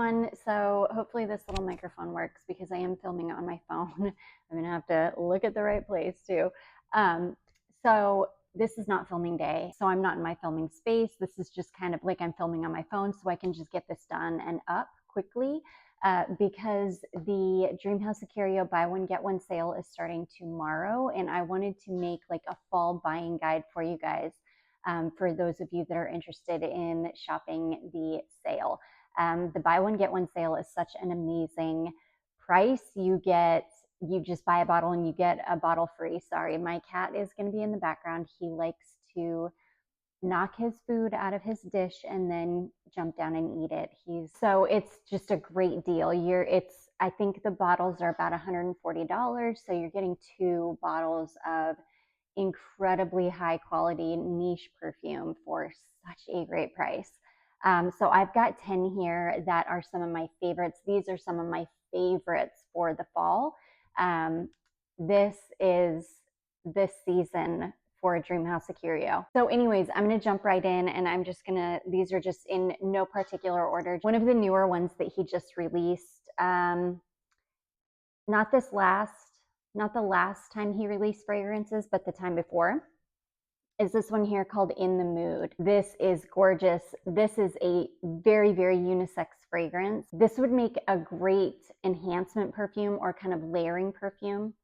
everyone. So hopefully this little microphone works because I am filming on my phone. I'm gonna have to look at the right place too. So this is not filming day, so I'm not in my filming space. This is just kind of like I'm filming on my phone so I can just get this done and up quickly because the Dreamhouse Ikiryo buy one get one sale is starting tomorrow, and I wanted to make like a fall buying guide for you guys. For those of you that are interested in shopping the sale. The buy one get one sale is such an amazing price. You just buy a bottle and you get a bottle free. Sorry, my cat is going to be in the background. He likes to knock his food out of his dish and then jump down and eat it. So it's just a great deal. I think the bottles are about $140, so you're getting 2 bottles of incredibly high quality niche perfume for such a great price. So I've got 10 here that are some of my favorites. These are some of my favorites for the fall. This is this season for Dreamhouse Ikiryo. So anyways, I'm going to jump right in, and these are just in no particular order. One of the newer ones that he just released, not the last time he released fragrances, but the time before, is this one here called In the Mood. This is gorgeous. This is a very, very unisex fragrance. This would make a great enhancement perfume or kind of layering perfume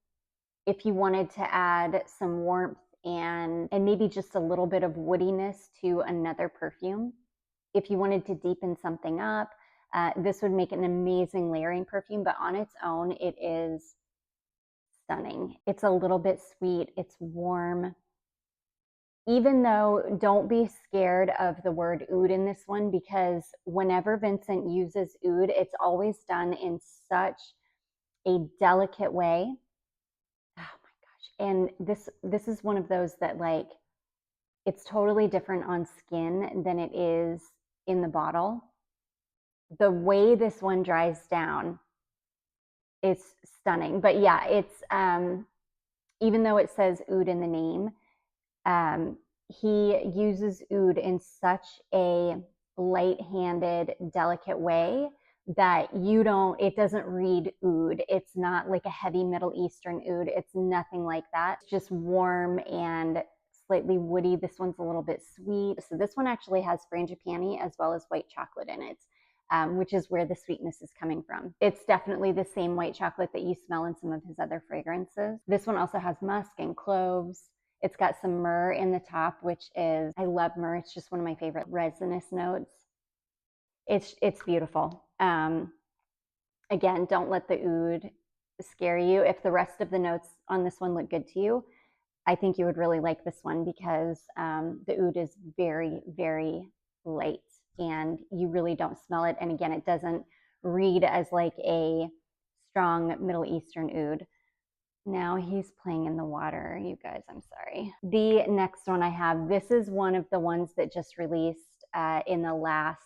if you wanted to add some warmth and maybe just a little bit of woodiness to another perfume. If you wanted to deepen something up, this would make an amazing layering perfume, but on its own, it is stunning. It's a little bit sweet. It's warm. Even though, don't be scared of the word oud in this one, because whenever Vincent uses oud, it's always done in such a delicate way. Oh my gosh. And this is one of those that, like, it's totally different on skin than it is in the bottle. The way this one dries down, it's stunning. But yeah, it's even though it says oud in the name, he uses oud in such a light-handed, delicate way that it doesn't read oud. It's not like a heavy Middle Eastern oud. It's nothing like that. It's just warm and slightly woody. This one's a little bit sweet. So this one actually has frangipani as well as white chocolate in it. Which is where the sweetness is coming from. It's definitely the same white chocolate that you smell in some of his other fragrances. This one also has musk and cloves. It's got some myrrh in the top, I love myrrh. It's just one of my favorite resinous notes. It's beautiful. Again, don't let the oud scare you. If the rest of the notes on this one look good to you, I think you would really like this one because the oud is very, very light and you really don't smell it. And again, it doesn't read as like a strong Middle Eastern oud. Now he's playing in the water, you guys, I'm sorry. The next one I have, this is one of the ones that just released in the last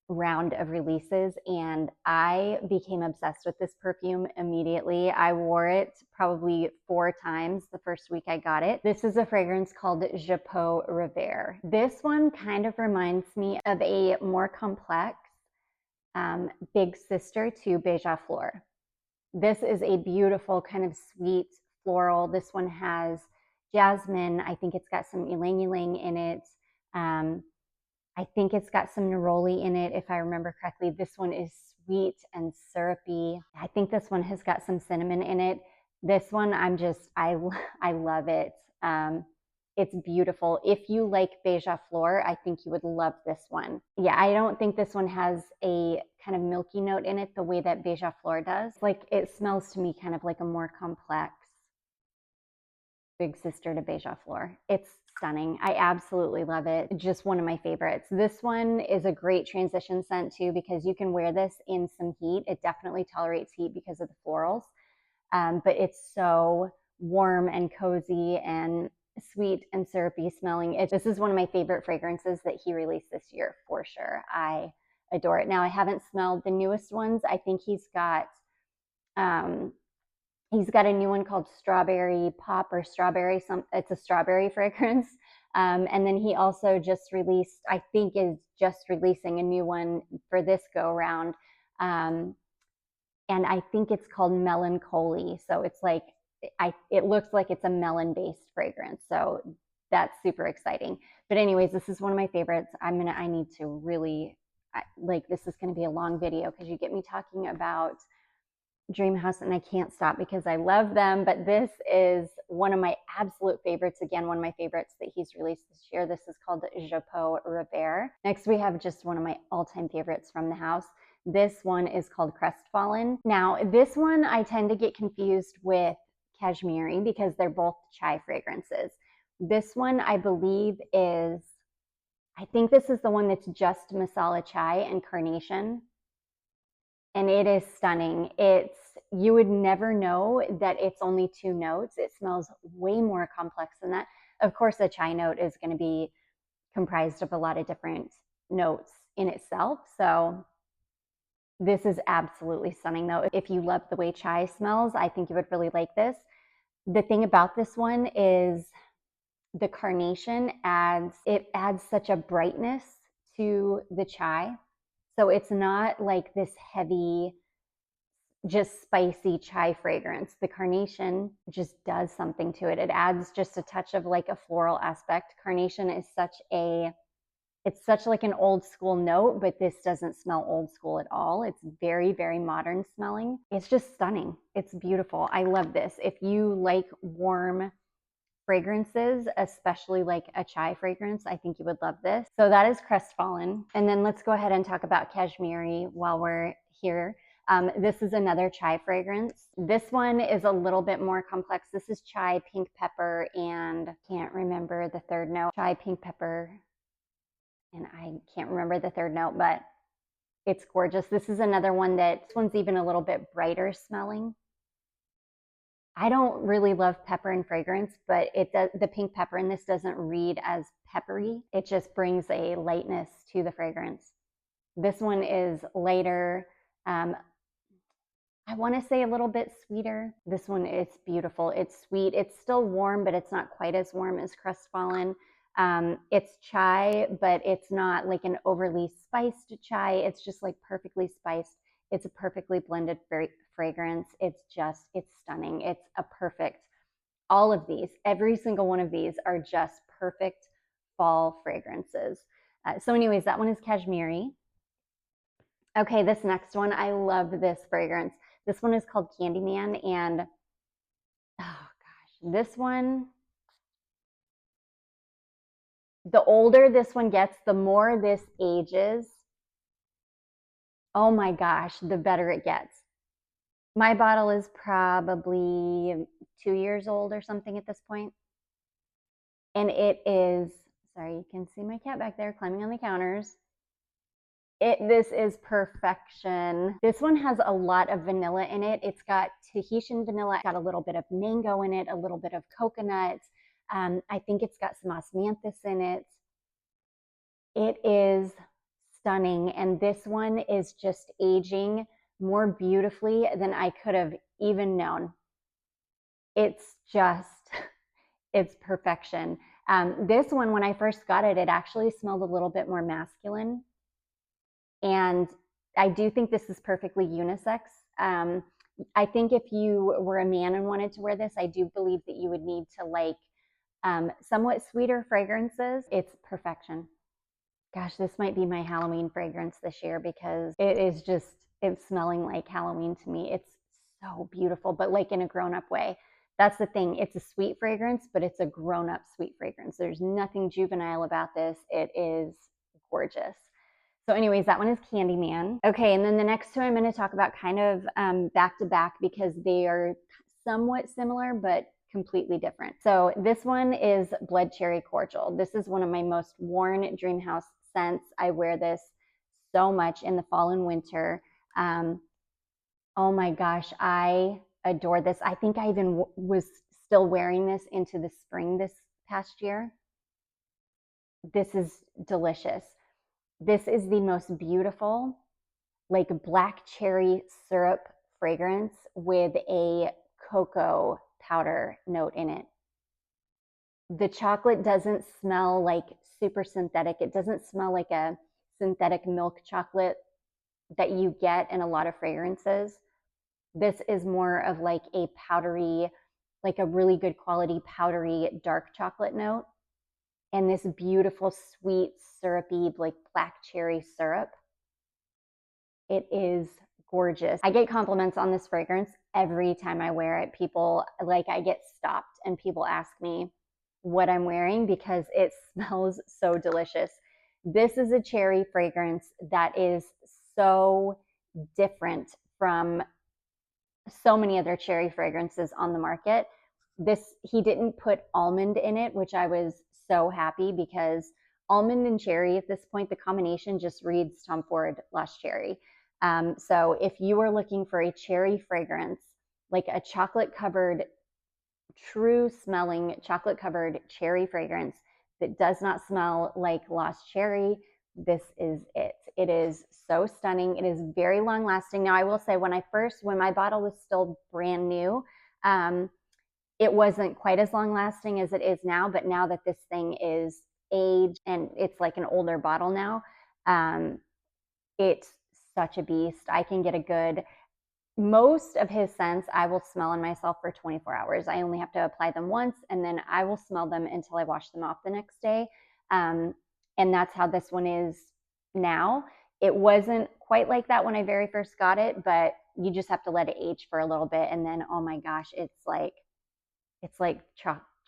round of releases, and I became obsessed with this perfume immediately. I wore it probably 4 times the first week I got it. This is a fragrance called Japo River. This one kind of reminds me of a more complex big sister to Beija Flor. This is a beautiful kind of sweet floral. This one has jasmine. I think it's got some ylang ylang in it. I think it's got some neroli in it, if I remember correctly. This one is sweet and syrupy. I think this one has got some cinnamon in it. This one, I love it. It's beautiful. If you like Beija Flor, I think you would love this one. Yeah, I don't think this one has a kind of milky note in it the way that Beija Flor does. Like, it smells to me kind of like a more complex big sister to Beija Flor. It's stunning. I absolutely love it. Just one of my favorites. This one is a great transition scent too because you can wear this in some heat. It definitely tolerates heat because of the florals, but it's so warm and cozy and sweet and syrupy smelling. This is one of my favorite fragrances that he released this year for sure. I adore it. Now, I haven't smelled the newest ones. I think he's got a new one called Strawberry Pop or Strawberry. It's a strawberry fragrance. And then he also just released, I think is just releasing a new one for this go round. And I think it's called Melancholy. So it's like, it looks like it's a melon based fragrance. So that's super exciting. But anyways, this is one of my favorites. I need to really, like, this is going to be a long video because you get me talking about Dreamhouse and I can't stop because I love them. But this is one of my absolute favorites. Again, one of my favorites that he's released this year. This is called Japo River. Next, we have just one of my all-time favorites from the house. This one is called Crest Fallen. Now, this one I tend to get confused with Kashmiri because they're both chai fragrances. This one I believe is, I think this is the one that's just masala chai and carnation. And it is stunning. You would never know that it's only 2 notes. It smells way more complex than that. Of course, a chai note is going to be comprised of a lot of different notes in itself. So this is absolutely stunning though. If you love the way chai smells, I think you would really like this. The thing about this one is the carnation adds such a brightness to the chai. So it's not like this heavy, just spicy chai fragrance. The carnation just does something to it. It adds just a touch of like a floral aspect. Carnation is it's such like an old school note, but this doesn't smell old school at all. It's very, very modern smelling. It's just stunning. It's beautiful. I love this. If you like warm fragrances, especially like a chai fragrance, I think you would love this. So that is Crestfallen. And then let's go ahead and talk about Kashmiri while we're here. This is another chai fragrance. This one is a little bit more complex. This is chai, pink pepper, and can't remember the third note. Chai, pink pepper, and I can't remember the third note, but it's gorgeous. This is another one this one's even a little bit brighter smelling. I don't really love pepper and fragrance, but the pink pepper in this doesn't read as peppery. It just brings a lightness to the fragrance. This one is lighter. I want to say a little bit sweeter. This one is beautiful. It's sweet. It's still warm, but it's not quite as warm as Crestfallen. It's chai, but it's not like an overly spiced chai. It's just like perfectly spiced. It's a perfectly blended fragrance. It's stunning. It's a perfect, all of these, every single one of these are just perfect fall fragrances. So anyways, that one is Kashmiri. Okay, this next one, I love this fragrance. This one is called Candyman, and oh gosh, this one, the older this one gets, the more this ages. Oh my gosh, the better it gets. My bottle is probably 2 years old or something at this point. And it is, sorry, you can see my cat back there climbing on the counters. This is perfection. This one has a lot of vanilla in it. It's got Tahitian vanilla, got a little bit of mango in it, a little bit of coconut. I think it's got some osmanthus in it. It is stunning. And this one is just aging more beautifully than I could have even known. It's perfection. This one, when I first got it, it actually smelled a little bit more masculine. And I do think this is perfectly unisex. I think if you were a man and wanted to wear this, I do believe that you would need to like somewhat sweeter fragrances. It's perfection. Gosh, this might be my Halloween fragrance this year because it's smelling like Halloween to me. It's so beautiful, but like in a grown-up way. That's the thing. It's a sweet fragrance, but it's a grown-up sweet fragrance. There's nothing juvenile about this. It is gorgeous. So anyways, that one is Candyman. Okay, and then the next two I'm going to talk about kind of back to back because they are somewhat similar, but completely different. So this one is Blood Cherry Cordial. This is one of my most worn Dreamhouse scents. I wear this so much in the fall and winter. Oh my gosh, I adore this. I think I even was still wearing this into the spring this past year. This is delicious. This is the most beautiful, like black cherry syrup fragrance with a cocoa powder note in it. The chocolate doesn't smell like super synthetic. It doesn't smell like a synthetic milk chocolate that you get in a lot of fragrances. This is more of like a powdery, like a really good quality powdery dark chocolate note. And this beautiful, sweet, syrupy, like black cherry syrup. It is gorgeous. I get compliments on this fragrance every time I wear it. People, like, I get stopped and people ask me what I'm wearing because it smells so delicious. This is a cherry fragrance that is so different from so many other cherry fragrances on the market. This, he didn't put almond in it, which I was so happy because almond and cherry at this point, the combination just reads Tom Ford Lost Cherry. So if you are looking for a cherry fragrance, like a chocolate covered, true smelling chocolate covered cherry fragrance that does not smell like Lost Cherry, this is it. It is so stunning. It is very long lasting. Now, I will say, when my bottle was still brand new, it wasn't quite as long lasting as it is now. But now that this thing is aged and it's like an older bottle now, it's such a beast. I can get a good, most of his scents I will smell on myself for 24 hours. I only have to apply them once, and then I will smell them until I wash them off the next day. And that's how this one is now. It wasn't quite like that when I very first got it, but you just have to let it age for a little bit, and then, oh my gosh, it's like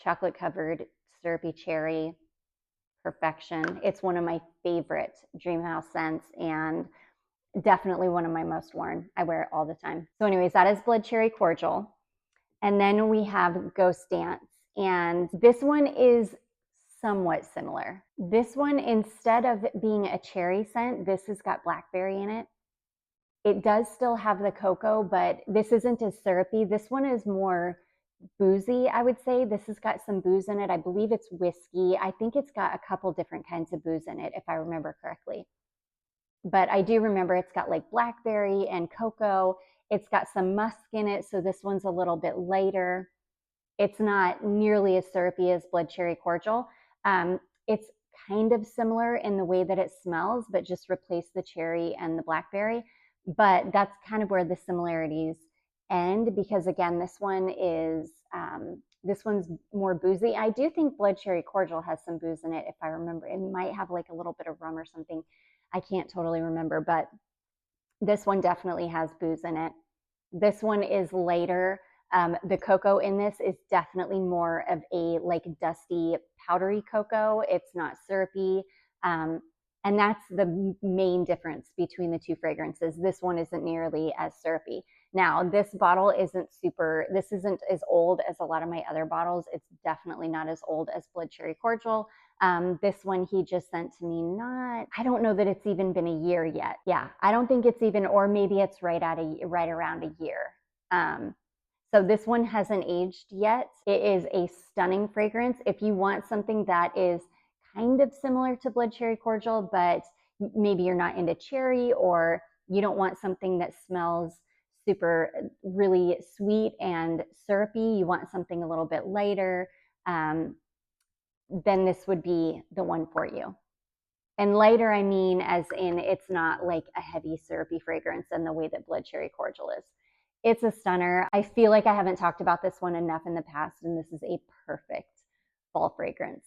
chocolate covered syrupy cherry perfection. It's one of my favorite Dreamhouse scents, and definitely one of my most worn. I wear it all the time. So anyways, that is Blood Cherry Cordial. And then we have Ghostdance. And this one is somewhat similar. This one, instead of being a cherry scent, this has got blackberry in it. It does still have the cocoa, but this isn't as syrupy. This one is more boozy, I would say. This has got some booze in it. I believe it's whiskey. I think it's got a couple different kinds of booze in it, if I remember correctly. But I do remember it's got like blackberry and cocoa. It's got some musk in it, so this one's a little bit lighter. It's not nearly as syrupy as Blood Cherry Cordial. It's kind of similar in the way that it smells, but just replace the cherry and the blackberry. But that's kind of where the similarities end, because again, this one's more boozy. I do think Blood Cherry Cordial has some booze in it, if I remember. It might have like a little bit of rum or something. I can't totally remember, but this one definitely has booze in it. This one is lighter. The cocoa in this is definitely more of a like dusty, powdery cocoa. It's not syrupy. And that's the main difference between the two fragrances. This one isn't nearly as syrupy. Now, this bottle this isn't as old as a lot of my other bottles. It's definitely not as old as Blood Cherry Cordial. This one he just sent to me, I don't know that it's even been a year yet. Yeah, I don't think it's even, or maybe it's right around a year. So this one hasn't aged yet. It is a stunning fragrance. If you want something that is kind of similar to Blood Cherry Cordial, but maybe you're not into cherry, or you don't want something that smells super really sweet and syrupy, you want something a little bit lighter, then this would be the one for you. And lighter, I mean, as in it's not like a heavy syrupy fragrance in the way that Blood Cherry Cordial is. It's a stunner. I feel like I haven't talked about this one enough in the past, and this is a perfect fall fragrance.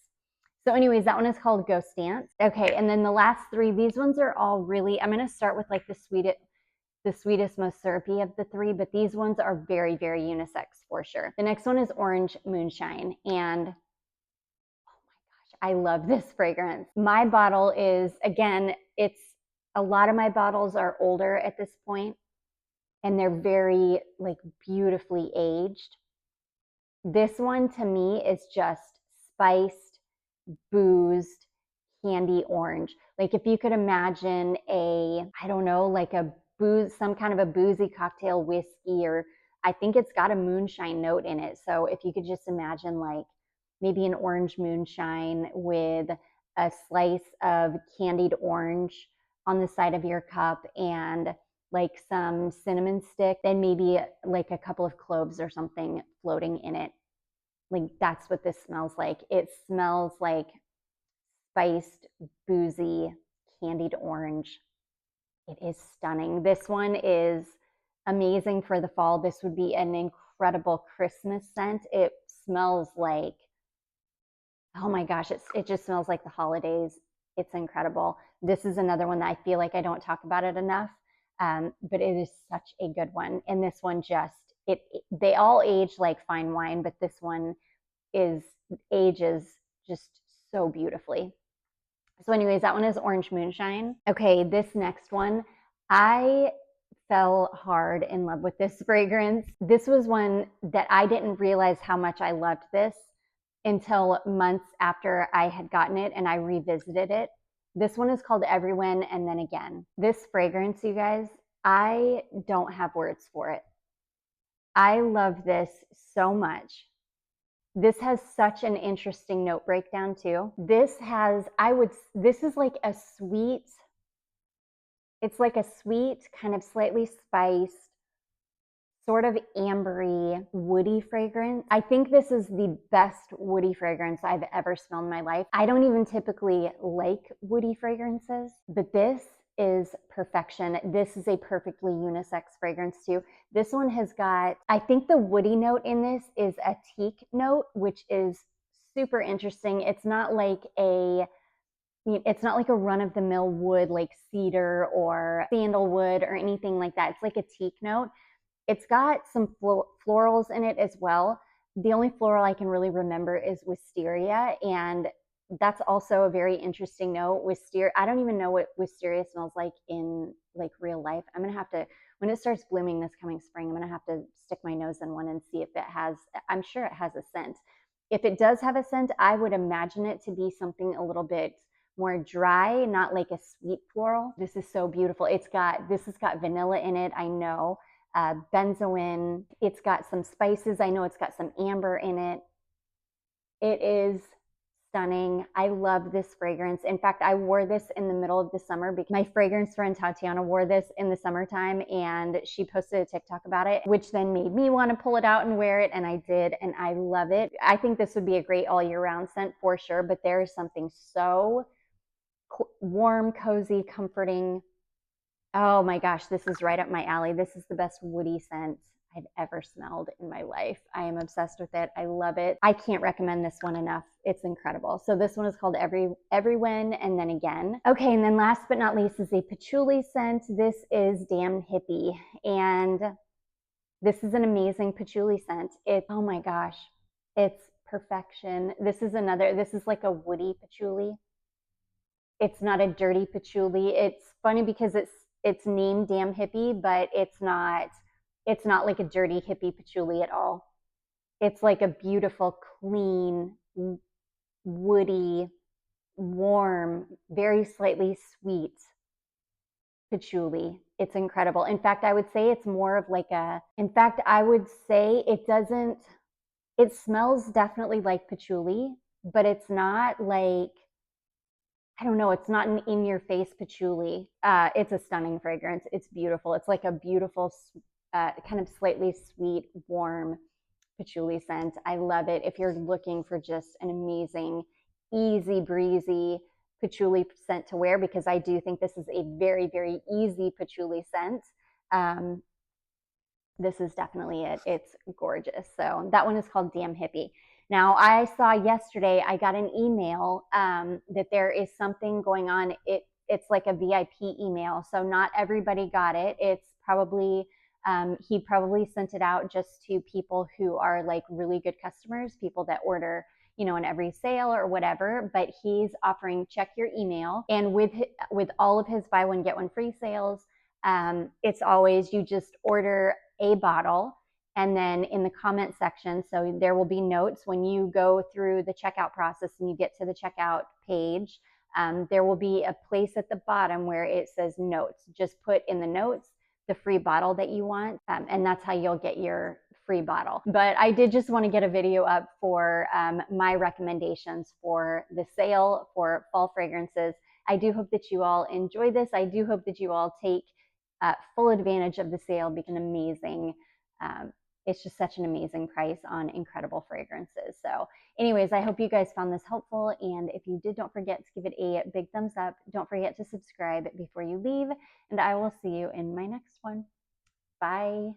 So anyways, that one is called Ghostdance. Okay, and then the last three, these ones are all really, I'm going to start with like the sweetest, most syrupy of the three, but these ones are very, very unisex for sure. The next one is Orange Moonshine, and I love this fragrance. My bottle is, again, a lot of my bottles are older at this point, and they're very like beautifully aged. This one to me is just spiced, boozed, candy orange. Like if you could imagine like a booze, some kind of a boozy cocktail whiskey, or I think it's got a moonshine note in it. So if you could just imagine like maybe an orange moonshine with a slice of candied orange on the side of your cup and like some cinnamon stick, then maybe like a couple of cloves or something floating in it. Like that's what this smells like. It smells like spiced, boozy, candied orange. It is stunning. This one is amazing for the fall. This would be an incredible Christmas scent. It smells like, oh my gosh, it just smells like the holidays. It's incredible. This is another one that I feel like I don't talk about it enough, but it is such a good one. And this one they all age like fine wine, but this one ages just so beautifully. So anyways, that one is Orange Moonshine. Okay, this next one, I fell hard in love with this fragrance. This was one that I didn't realize how much I loved this until months after I had gotten it and I revisited it. This one is called Everywhen and Then Again. This fragrance, you guys, I don't have words for it. I love this so much. This has such an interesting note breakdown too. This is like a sweet, it's like a sweet, kind of slightly spiced, sort of ambery, woody fragrance. I think this is the best woody fragrance I've ever smelled in my life. I don't even typically like woody fragrances, but this is perfection. This is a perfectly unisex fragrance too. This one has got, I think the woody note in this is a teak note, which is super interesting. It's not like a run-of-the-mill wood like cedar or sandalwood or anything like that. It's like a teak note. It's got some florals in it as well. The only floral I can really remember is wisteria, and that's also a very interesting note. Wisteria, I don't even know what wisteria smells like in like real life. I'm gonna have to, when it starts blooming this coming spring, I'm gonna have to stick my nose in one and see if it has, I'm sure it has a scent. If it does have a scent, I would imagine it to be something a little bit more dry, not like a sweet floral. This is so beautiful. This has got vanilla in it, I know. Benzoin. It's got some spices. I know it's got some amber in it. It is stunning. I love this fragrance. In fact, I wore this in the middle of the summer because my fragrance friend Tatiana wore this in the summertime and she posted a TikTok about it, which then made me want to pull it out and wear it. And I did, and I love it. I think this would be a great all year round scent for sure, but there is something so warm, cozy, comforting. Oh my gosh, this is right up my alley. This is the best woody scent I've ever smelled in my life. I am obsessed with it. I love it. I can't recommend this one enough. It's incredible. So this one is called Everywhen and Then Again. Okay, and then last but not least is a patchouli scent. This is Damn Hippie. And this is an amazing patchouli scent. Oh my gosh, it's perfection. This is like a woody patchouli. It's not a dirty patchouli. It's funny because it's named Damn Hippie, but it's not like a dirty hippie patchouli at all. It's like a beautiful, clean, woody, warm, very slightly sweet patchouli. It's incredible. In fact, I would say it's more of like it smells definitely like patchouli, but it's not like, I don't know, it's not an in-your-face patchouli. It's a stunning fragrance. It's beautiful. It's like a beautiful, kind of slightly sweet, warm patchouli scent. I love it. If you're looking for just an amazing, easy breezy patchouli scent to wear, because I do think this is a very, very easy patchouli scent, this is definitely it. It's gorgeous. So that one is called Damn Hippie. Now, I saw yesterday, I got an email that there is something going on. It's like a VIP email, so not everybody got it. It's probably, he probably sent it out just to people who are like really good customers, people that order, in every sale or whatever. But he's offering check your email, and with all of his buy one get one free sales, it's always you just order a bottle. And then in the comment section, so there will be notes when you go through the checkout process and you get to the checkout page, there will be a place at the bottom where it says notes. Just put in the notes the free bottle that you want, and that's how you'll get your free bottle. But I did just want to get a video up for my recommendations for the sale for fall fragrances. I do hope that you all enjoy this. I do hope that you all take full advantage of the sale, because it's just such an amazing price on incredible fragrances. So anyways, I hope you guys found this helpful. And if you did, don't forget to give it a big thumbs up. Don't forget to subscribe before you leave. And I will see you in my next one. Bye.